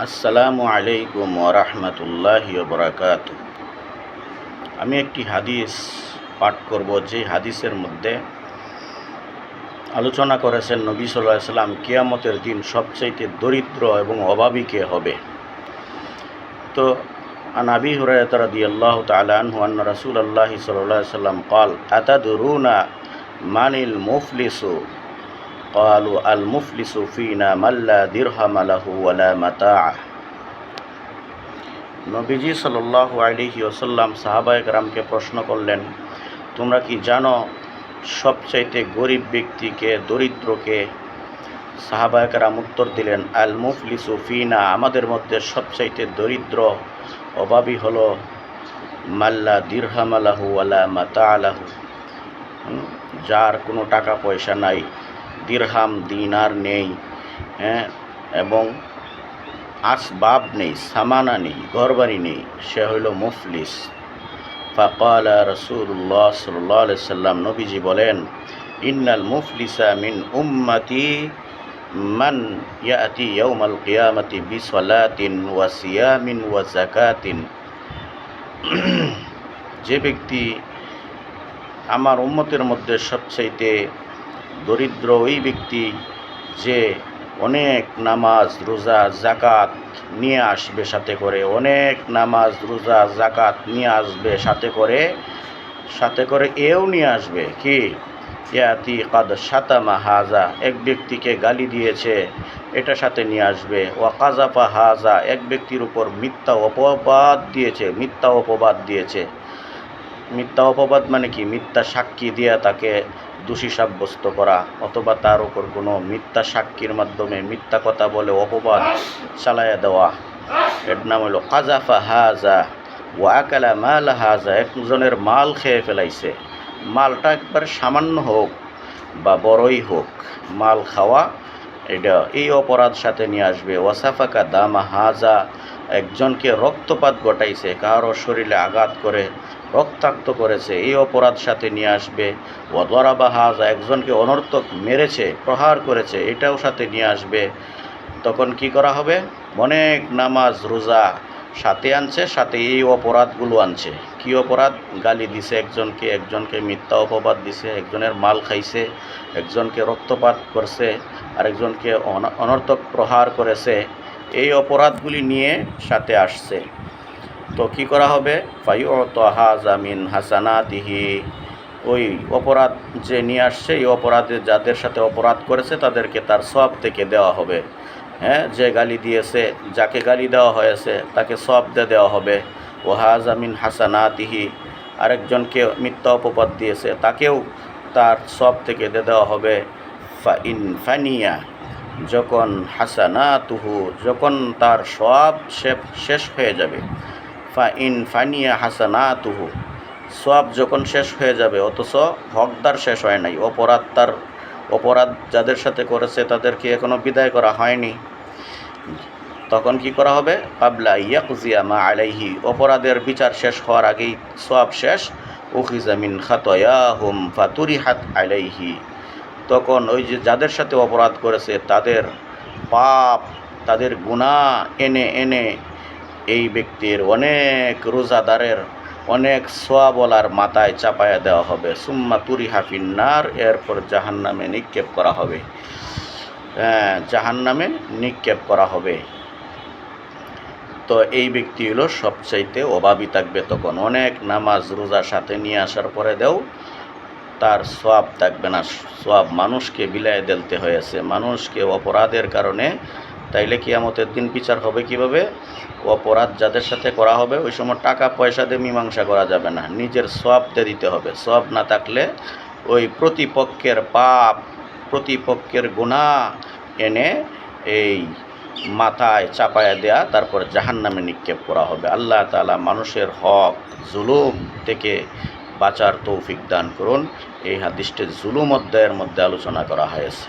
আসসালামু আলাইকুম ওরহমতুল্লাহি ওবরাকাতুহু। আমি একটি হাদিস পাঠ করব, যে হাদিসের মধ্যে আলোচনা করেছেন নবী সাল্লাল্লাহু আলাইহি সাল্লাম কিয়ামতের দিন সবচাইতে দরিদ্র এবং অভাবী কে হবে। তো আন আবি হুরায়রা রাদিয়াল্লাহু তাআলা আনহু আন্না রাসূলুল্লাহি সাল্লাল্লাহু আলাইহি সাল্লাম قال আতাদরুনা মানিল মুফলিসু ক্বালু আল মুফলিসু ফিনা মান লা দিরহাম লাহু ওয়ালা মাতাআ। নবীজি সাল্লাল্লাহু আলাইহি ওয়াসাল্লাম সাহাবায়ে কেরামকে প্রশ্ন করলেন, তোমরা কি জানো সবচাইতে গরিব ব্যক্তিকে, দরিদ্রকে? সাহাবায়ে কেরাম উত্তর দিলেন, আল মুফলিসু ফিনা, আমাদের মধ্যে সবচাইতে দরিদ্র অভাবী হলো মাল্লা দিরহাম লাহু ওয়ালা মাতাআ লাহু, যার কোনো টাকা পয়সা নাই, দিরহাম দিনার নেই, এবং আসবাব নেই, সামানা নেই, ঘরবাড়ি নেই, সে হইল মুফলিস। ফাকালা রাসূলুল্লাহ সাল্লাল্লাহু আলাইহি সাল্লাম, নবীজি বলেন, ইন্নাল মুফলিসা মিন উম্মতি মান ইয়াতি ইয়াউমাল কিয়ামাতি বিসলাতিন ওয়া সিয়ামিন ওয়া যাকাতিন। যে ব্যক্তি আমার উম্মতের মধ্যে সবচাইতে দরিদ্র ওই ব্যক্তি যে অনেক নামাজ রোজা জাকাত নিয়ে আসবে সাথে করে, অনেক নামাজ রোজা জাকাত নিয়ে আসবে সাথে করে এও নিয়ে আসবে কি, ইয়াতি কাদ শাতামা হাজা, এক ব্যক্তিকে গালি দিয়েছে, এটা সাথে নিয়ে আসবে। ওয়া কাযাফা হাজা, এক ব্যক্তির উপর মিথ্যা অপবাদ দিয়েছে। মিথ্যা অপবাদ মানে কি? মিথ্যা সাক্ষী দিয়ে তাকে দোষী সাব্যস্ত করা, অথবা তার উপর কোনো মিথ্যা সাক্ষীর মাধ্যমে মিথ্যা কথা বলে অপবাদ চালাইয়া দেওয়া, এর নাম হলো কাযাফা হাজা। ওয়া আকালা মাল হাজা, একজনের মাল খেয়ে ফেলাইছে, মালটা একবার সামান্য হোক বা বড়ই হোক, মাল খাওয়া, এটা এই অপরাধ সাথে নিয়ে আসবে। ওয়াসাফাকা দামা হাজা, একজনকে রক্তপাত ঘটাইছে, কারো শরীরে আঘাত করে রক্তাক্ত করেছে, এই অপরাধ সাথে নিয়ে আসবে। ওয়াদরাবা হাজা, একজনকে অনর্থক মেরেছে, প্রহার করেছে, এটাও সাথে নিয়ে আসবে। তখন কি করা হবে? অনেক নামাজ রোজা সাথে আনছে, সাথে এই অপরাধগুলো আনছে। কি অপরাধ? গালি দিছে একজনকে মিথ্যা অপবাদ দিছে, একজনের মাল খাইছে, একজনকে রক্তপাত করছে, আরেকজনকে অনর্থক প্রহার করেছে, এই অপরাধগুলি নিয়ে সাথে আসছে। তো কি করা হবে? ফায়ুত হাজা মিন হাসানাতিহি, ওই অপরাধ যে নিয়ে আসছে, এই অপরাধে যাদের সাথে অপরাধ করেছে তাদেরকে তার সওয়াব থেকে দেওয়া হবে। যে গালি দিয়েছে, যাকে গালি দেওয়া হয়েছে তাকে সওয়াব দেওয়া হবে। ও হাজা মিন হাসানাতিহি, আরেকজনকে মিথ্যা অপবাদ দিয়েছে, তাকেও তার সওয়াব থেকে দেওয়া হবে। ইন ফানিয়া, যখন হাসানাতুহু, যখন তার সওয়াব শেষ হয়ে যাবে, ইন ফানিয়া হাসানাতুহু, সওয়াব যখন শেষ হয়ে যাবে অথচ হকদার শেষ হয় নাই, অপরাধ যাদের সাথে করেছে তাদেরকে এখনো বিদায় করা হয়নি, তখন কি করা হবে? কাবলা ইয়াকজিয়া মা আলাইহি, অপরাধের বিচার শেষ হওয়ার আগেই সওয়াব শেষ। উখিযা মিন খাতায়াহুম ফাতুরিহাত আলাইহি, তখন ওই যে যাদের সাথে অপরাধ করেছে তাদের পাপ, তাদের গুনাহ এনে এনে এই ব্যক্তির, অনেক রোজাদারের অনেক সওয়াবলার মাথায় চাপায়া দেওয়া হবে। সুম্মা তুরিহা ফিন্নার, এরপর জাহান্নামে নিক্ষেপ করা হবে। জাহান্নামে নিক্ষেপ করা হবে। তো এই ব্যক্তি হলো সবচাইতে অভাবী থাকবে। তখন অনেক নামাজ রোজা সাথে নিয়ে আসার পরে তার সওয়াব থাকবে না। সওয়াব মানুষকে বিলায় দিতে হয়েছে, মানুষকে অপরাধের কারণে। তাইলে কিয়ামতের দিন বিচার হবে কিভাবে? অপরাধ যাদের সাথে করা হবে ওই সময় টাকা পয়সা দিয়ে মীমাংসা করা যাবে না, নিজের সওয়াব দিয়ে দিতে হবে। সওয়াব না থাকলে ওই প্রতিপক্ষের পাপ, প্রতিপক্ষের গুনাহ এনে এই মাথায় চাপায়া দেয়া, তারপর জাহান্নামে নিক্ষেপ করা হবে। আল্লাহ তাআলা মানুষের হক জুলুম থেকে বাঁচার তৌফিক দান করুন। এই হাদিসটি জুলুম অধ্যায়ের মধ্যে আলোচনা করা হয়েছে।